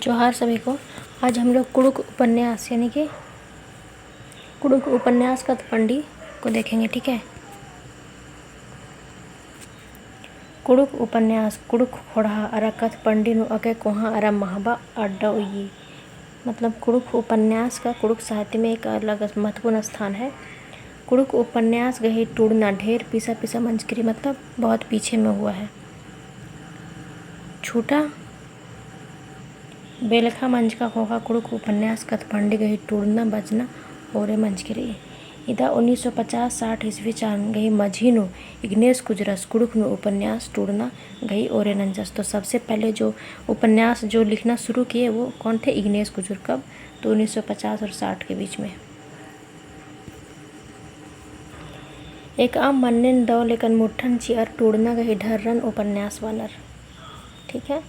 जोहार सभी को। आज हम लोग कुडुख उपन्यास यानी कि कुडुख उपन्यास का पंडी को देखेंगे। ठीक है। कुडुख उपन्यास कुडुख खोड़ा अरा कथ पंडी नु अके कोहा अरा महबा अड्डा उई। मतलब कुडुख उपन्यास का कुडुख साहित्य में एक अलग महत्वपूर्ण स्थान है। कुडुख उपन्यास गही टूटना ढेर पीसा पीसा मंजकरी, मतलब बहुत पीछे में हुआ है। छूटा बेलखा मंच का खोखा कुडुख उपन्यास कथ पंडी गही टूटना बजना ओरे मंजकरी। इदा 1950-60 ईस्वी चान गही मझीनो इग्नेस कुजरस कुडुख नु उपन्यास टूटना गही ओरे नंजस। तो सबसे पहले जो उपन्यास जो लिखना शुरू किए वो कौन थे? इग्नेस कुजर। कब? तो 1950 और 60 के बीच में। एक आम मन्नेन दौ लेकिन मुठ्ठन चियर टूटना गही ढर्रन उपन्यास वानर। ठीक है।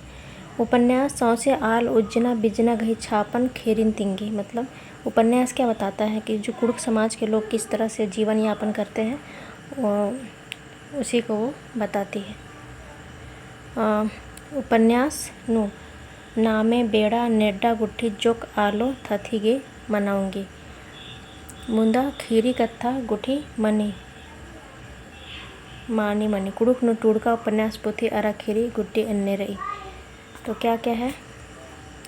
उपन्यास सौसे आल उज्जना बिजना गही छापन खेरिन तिंगी। मतलब उपन्यास क्या बताता है कि जो कुडुख समाज के लोग किस तरह से जीवन यापन करते हैं, उसी को वो बताती है। उपन्यास नु नामे बेड़ा नेड्डा गुट्ठी जोक आलो थथीगे मनाऊंगी मुंदा खीरी कथा गुठी मनी मानी मनी कुडुख नु टूड़का उपन्यास पोथी अरा खीरी गुट्टी अन्ने रही। तो क्या क्या है?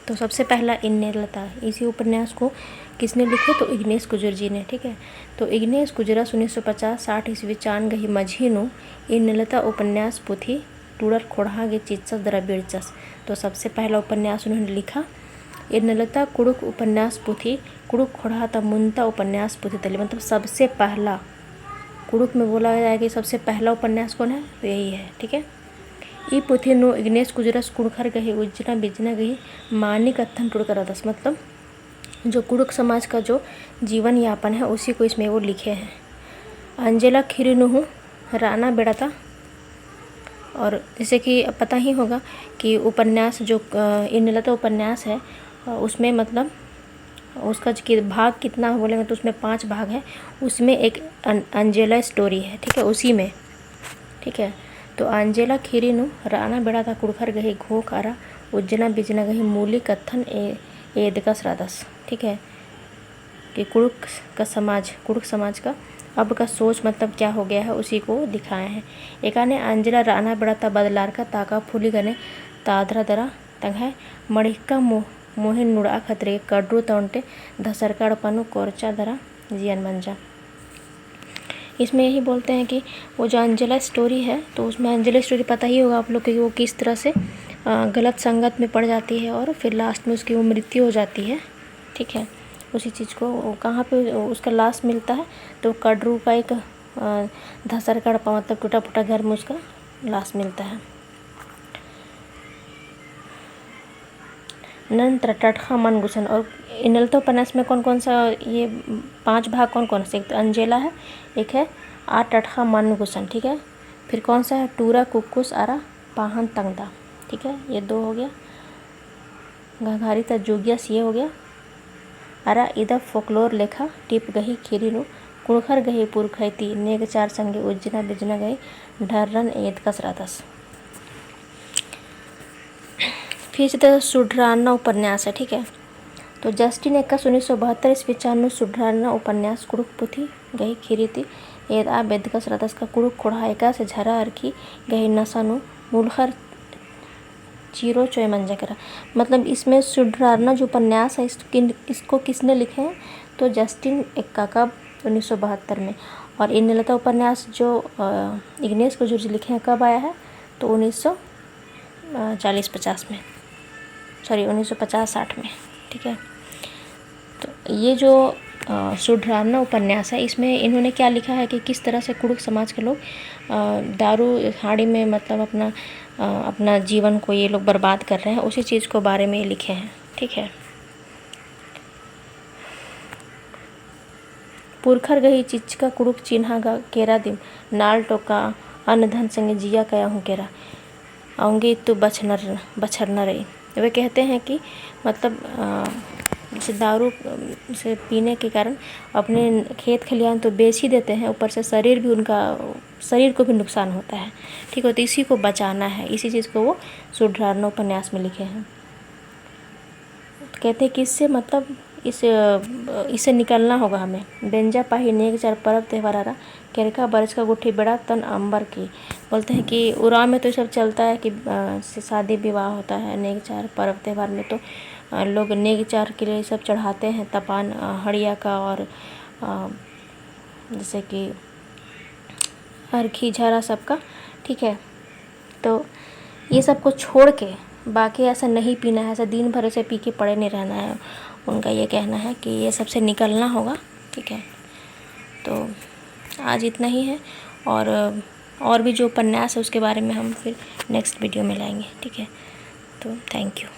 तो सबसे पहला इन्नेलता। इसी उपन्यास को किसने लिखे? तो इग्नेस कुजर जी ने। ठीक है। तो इग्नेस कुजरस 1950-60 ईस्वी चान गही मझीनु इन्नेलता उपन्यास पोथी टूडर खोड़ा गे चित्सस दरा बिरचस। तो सबसे पहला उपन्यास उन्होंने लिखा इन्नेलता कुडुख उपन्यास पोथी कुडुख खोड़ा ता मुंता उपन्यास पोथी तली। मतलब सबसे पहला कुडुख में बोला जाए कि सबसे पहला उपन्यास कौन है? तो यही है। ठीक है। ई पोथी नो इग्नेस कुजरस कुड़खर गही उज्जना बिजना गही मानी कथन टुड़कर दस। मतलब जो कुडुख समाज का जो जीवन यापन है उसी को इसमें वो लिखे हैं। अंजेला खिरिनुहु राना बेड़ाता। और जैसे कि पता ही होगा कि उपन्यास जो इन्नेलता उपन्यास है उसमें मतलब उसका भाग कितना बोलेंगे तो उसमें 5 भाग है। उसमें एक अंजेला स्टोरी है। ठीक है। उसी में। ठीक है। तो अंजेला खीरीनु राना बेड़ा था कुड़खर गही घोख आरा उज्जना बिजना गही मूली कथन एदकस रादस। ठीक है। कि कुडुख समाज का अब का सोच मतलब क्या हो गया है उसी को दिखाए हैं। एकाने अंजेला राना बेड़ा था बदलार का ताका फूली गने तादरा दरा तंग है मड़िक्का मोहिन नुड़ा खतरे कड्रू तौंटे धसरकाड़ पनु कोरचा दरा जियन मंजा। इसमें यही बोलते हैं कि वो जो अंजेला स्टोरी है तो उसमें अंजेला स्टोरी पता ही होगा आप लोग कि वो किस तरह से गलत संगत में पड़ जाती है और फिर लास्ट में उसकी वो मृत्यु हो जाती है। ठीक है। उसी चीज़ को कहाँ पे उसका लाश मिलता है? तो कड्रू का एक धसर कड़पा मतलब टूटा फूटा घर में उसका लाश मिलता है। नंतर टटखा मन गुसन। और इन्नेलता उपन्यास में कौन कौन सा ये 5 भाग कौन कौन से? एक तो अंजेला है, एक है आ टटखा मन गुसन। ठीक है। फिर कौन सा है? टूरा कुक्कुस आरा पाहन तंगदा। ठीक है। ये 2 हो गया। घघारी ता जोगियास ये हो गया। अरा इदा फोकलोर लेखा टिप गही खीरीनु कुड़खर गही पुरखैती नेग 4 संगे उज्जना बिजना गई ढर्रन एदकस रातस। फिर से सुड्राना उपन्यास है। ठीक है। तो जस्टिन एक्का 1972 ईस्वी चानु सुड्राना उपन्यास कुडुख पोथी गही खीरीती एद आ बेदकस रदस का कुडुख खोड़ा एका से झरा अरखी गही नसानु मूलखर चीरो चोय मंजा करा। मतलब इसमें सुड्राना जो उपन्यास है इसको किसने लिखे हैं? तो जस्टिन एक्का का 1972 में। और इन्नेलता उपन्यास जो इग्नेस कुजर जी लिखे हैं कब आया है? तो 1940-50 में, सॉरी 1950-60 में। ठीक है। तो ये जो सुड्राना उपन्यास है इसमें इन्होंने क्या लिखा है कि किस तरह से कुडुख समाज के लोग दारू हाड़ी में मतलब अपना जीवन को ये लोग बर्बाद कर रहे हैं, उसी चीज़ को बारे में लिखे हैं। ठीक है। पुरखर गही चिचका कुडुख चिन्हा गा केरा दिम नाल टोका अन्न धन संगे जिया कया हूँ केरा आऊँगी तो बछर न रही। वे कहते हैं कि मतलब जैसे दारू से पीने के कारण अपने खेत खलिहान तो बेच ही देते हैं, ऊपर से शरीर को भी नुकसान होता है। ठीक है। तो इसी को बचाना है, इसी चीज़ को वो सुड्राना उपन्यास में लिखे हैं। तो कहते हैं कि इससे मतलब इससे निकलना होगा हमें। बेंजा पाही नेक चार पर्व त्यौहार आ रहा, केरका बरस का गुट्ठी बेड़ा तन अंबर की। बोलते हैं कि उराव में तो सब चलता है कि शादी विवाह होता है, नेक चार पर्व त्यौहार में तो लोग नेक चार के लिए सब चढ़ाते हैं तपान हड़िया का, और जैसे कि अर्घी झारा सबका, ठीक है। तो ये सब को छोड़ के बाकी ऐसा नहीं पीना है, ऐसा दिन भर ऐसे पी के पड़े नहीं रहना है। उनका ये कहना है कि ये सबसे निकलना होगा, ठीक है। तो आज इतना ही है, और भी जो उपन्यास है उसके बारे में हम फिर नेक्स्ट वीडियो में लाएंगे, ठीक है। तो थैंक यू।